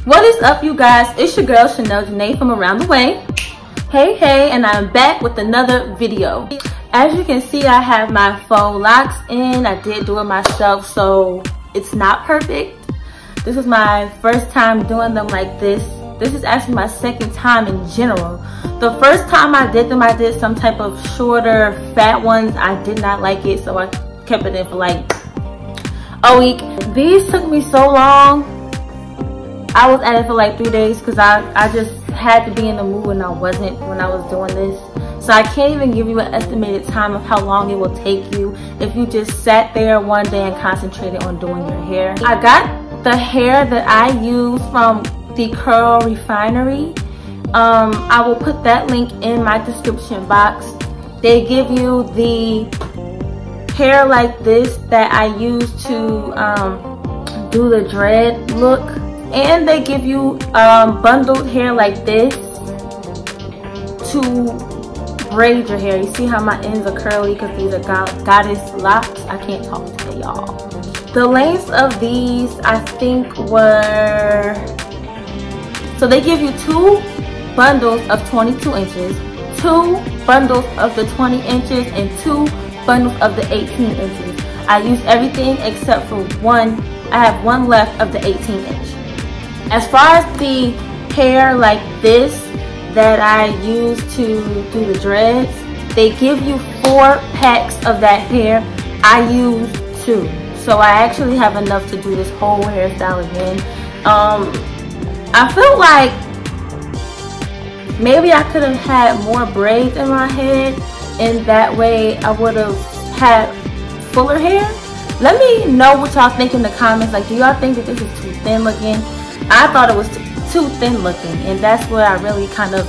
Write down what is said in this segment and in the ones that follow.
What is up, you guys? It's your girl Shanelle.janai from around the way. Hey, and I'm back with another video. As you can see, I have my faux locks in. I did do it myself, so it's not perfect. This is my first time doing them like this. This is actually my second time in general. The first time I did them, I did some type of shorter, fat ones. I did not like it, so I kept it in for like a week. These took me so long. I was at it for like 3 days because I just had to be in the mood and I wasn't when I was doing this. So I can't even give you an estimated time of how long it will take you if you just sat there one day and concentrated on doing your hair. I got the hair that I use from the Curl Refinery. I will put that link in my description box. They give you the hair like this that I use to do the dread look. And they give you bundled hair like this to braid your hair. You see how my ends are curly because these are goddess locks. I can't talk today, y'all. The lengths of these, I think, were... So they give you 2 bundles of 22 inches, 2 bundles of the 20 inches, and 2 bundles of the 18 inches. I used everything except for one. I have one left of the 18 inch. As far as the hair like this that I use to do the dreads, they give you 4 packs of that hair. I use 2. So I actually have enough to do this whole hairstyle again. I feel like maybe I could have had more braids in my head, and that way I would have had fuller hair. Let me know what y'all think in the comments. Like, do y'all think that this is too thin looking? I thought it was too thin looking, and that's what I really kind of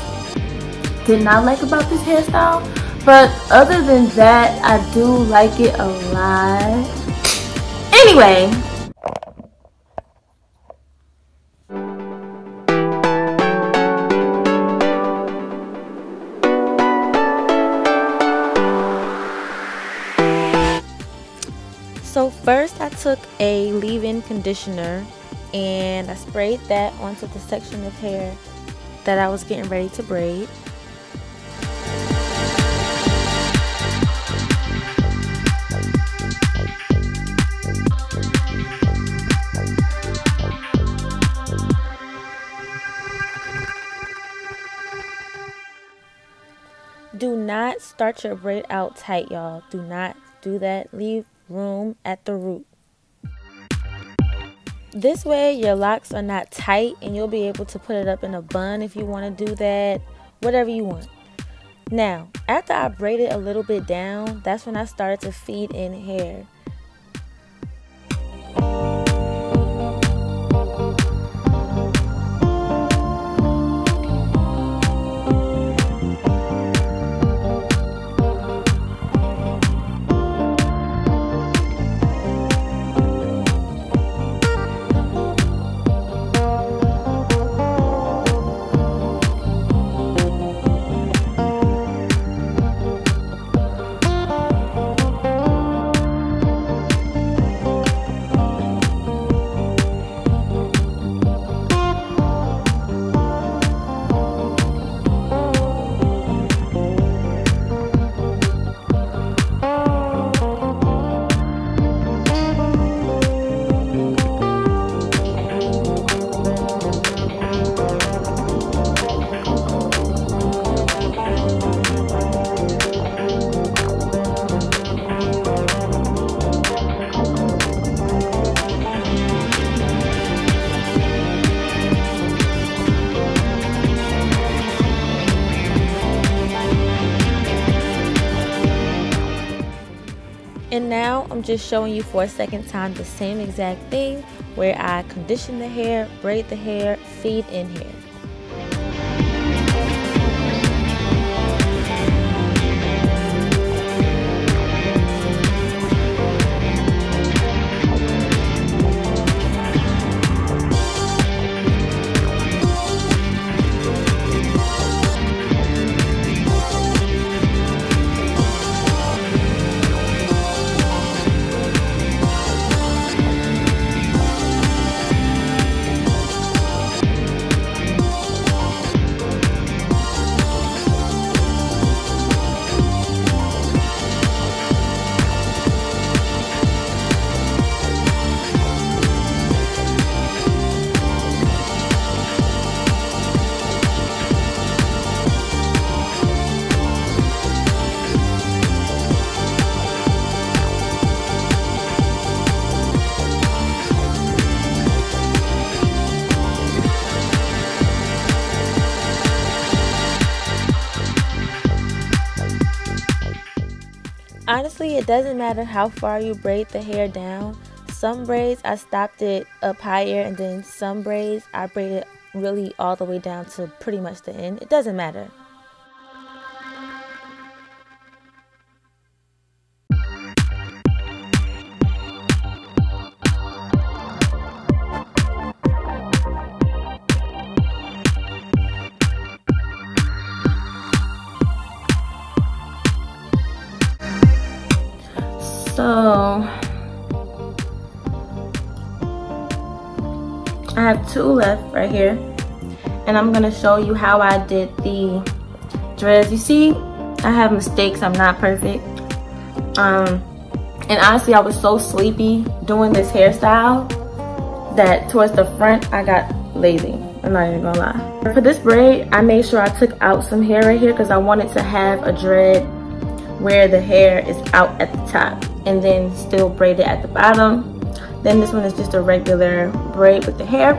did not like about this hairstyle. But other than that, I do like it a lot. Anyway, so first I took a leave-in conditioner and I sprayed that onto the section of hair that I was getting ready to braid. Do not start your braid out tight, y'all. Do not do that. Leave room at the root. This way your locks are not tight and you'll be able to put it up in a bun if you want to do that, whatever you want. Now, after I braided a little bit down, that's when I started to feed in hair. And now I'm just showing you for a second time the same exact thing where I condition the hair, braid the hair, feed in hair. Honestly, it doesn't matter how far you braid the hair down. Some braids I stopped it up higher, and then some braids I braided really all the way down to pretty much the end. It doesn't matter. So I have 2 left right here, and I'm gonna show you how I did the dreads. You see, I have mistakes. I'm not perfect. And honestly, I was so sleepy doing this hairstyle that towards the front I got lazy. I'm not even gonna lie. For this braid, I made sure I took out some hair right here because I wanted to have a dread where the hair is out at the top and then still braided at the bottom. Then this one is just a regular braid with the hair.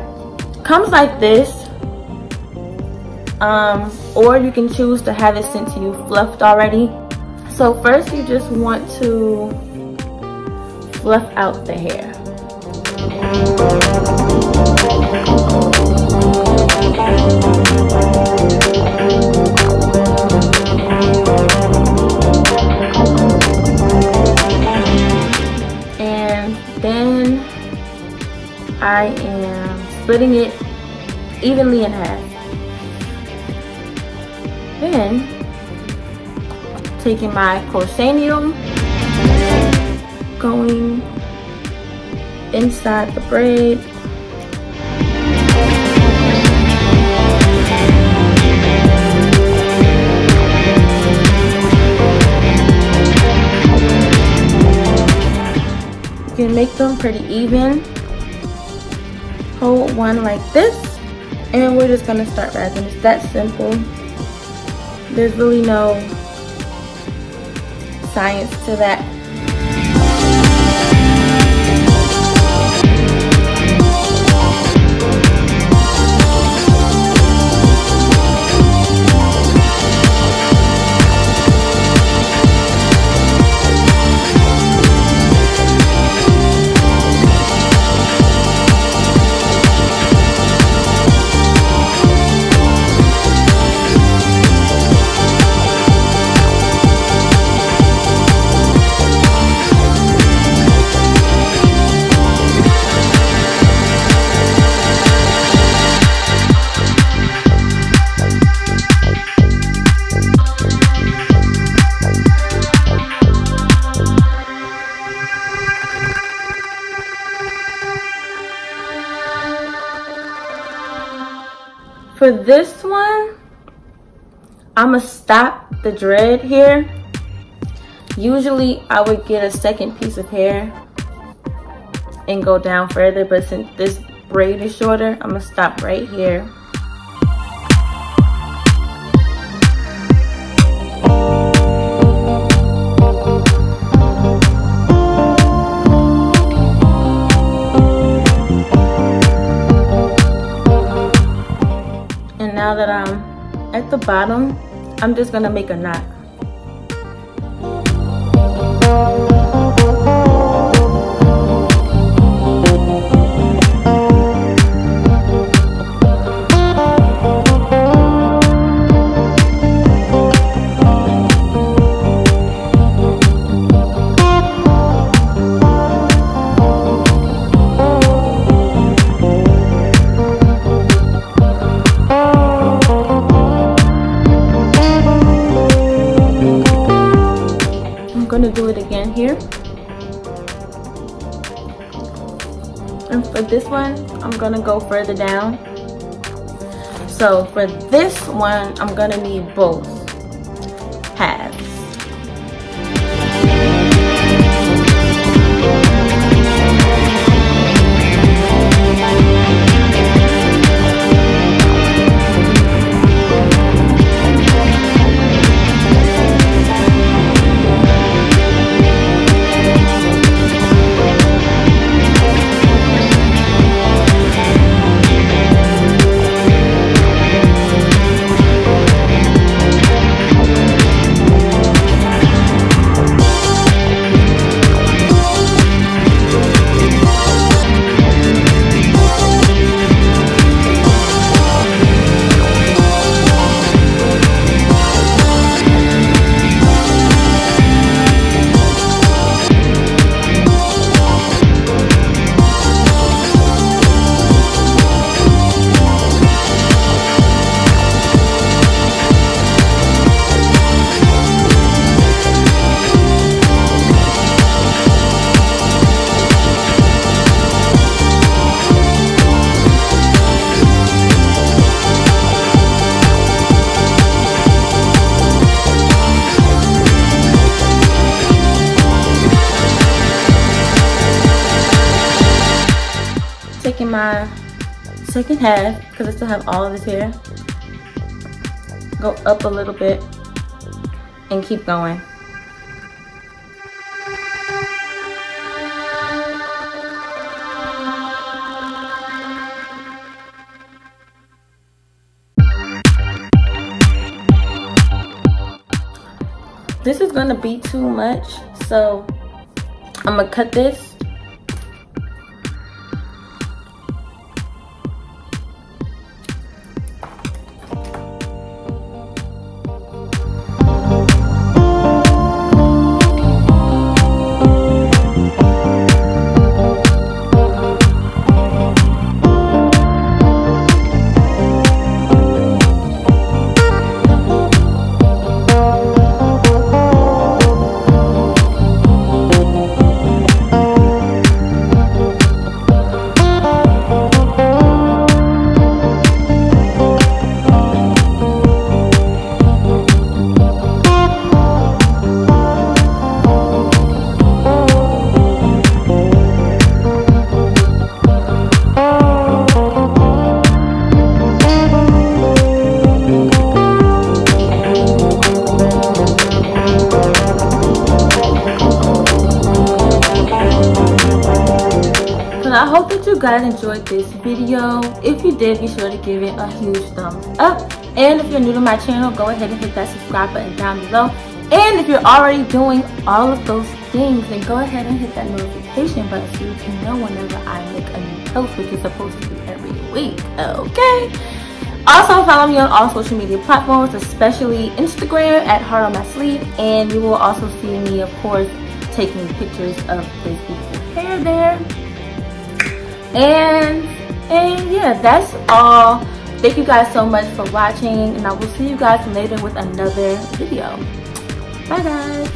Comes like this, or you can choose to have it sent to you fluffed already. So first you just want to fluff out the hair. And then I am splitting it evenly in half. Then taking my crochet needle, going inside the braid, you can make them pretty even. Hold one like this, and we're just gonna start wrapping. It's that simple. There's really no science to that. For this one, I'm gonna stop the dread here. Usually I would get a second piece of hair and go down further, but since this braid is shorter, I'm gonna stop right here. Now that I'm at the bottom, I'm just gonna make a knot. I'm gonna do it again here, and for this one I'm gonna go further down. So for this one I'm gonna need both halves. my second half, because I still have all of this hair, go up a little bit and keep going. This is gonna be too much, so I'm gonna cut this. I hope that you guys enjoyed this video. If you did, be sure to give it a huge thumbs up. And if you're new to my channel, go ahead and hit that subscribe button down below. And if you're already doing all of those things, then go ahead and hit that notification button so you can know whenever I make a new post, which is supposed to be every week, okay? Also, follow me on all social media platforms, especially Instagram at Heart on My Sleeve. And you will also see me, of course, taking pictures of this beautiful hair there. And yeah, that's all. Thank you guys so much for watching, and I will see you guys later with another video. Bye guys.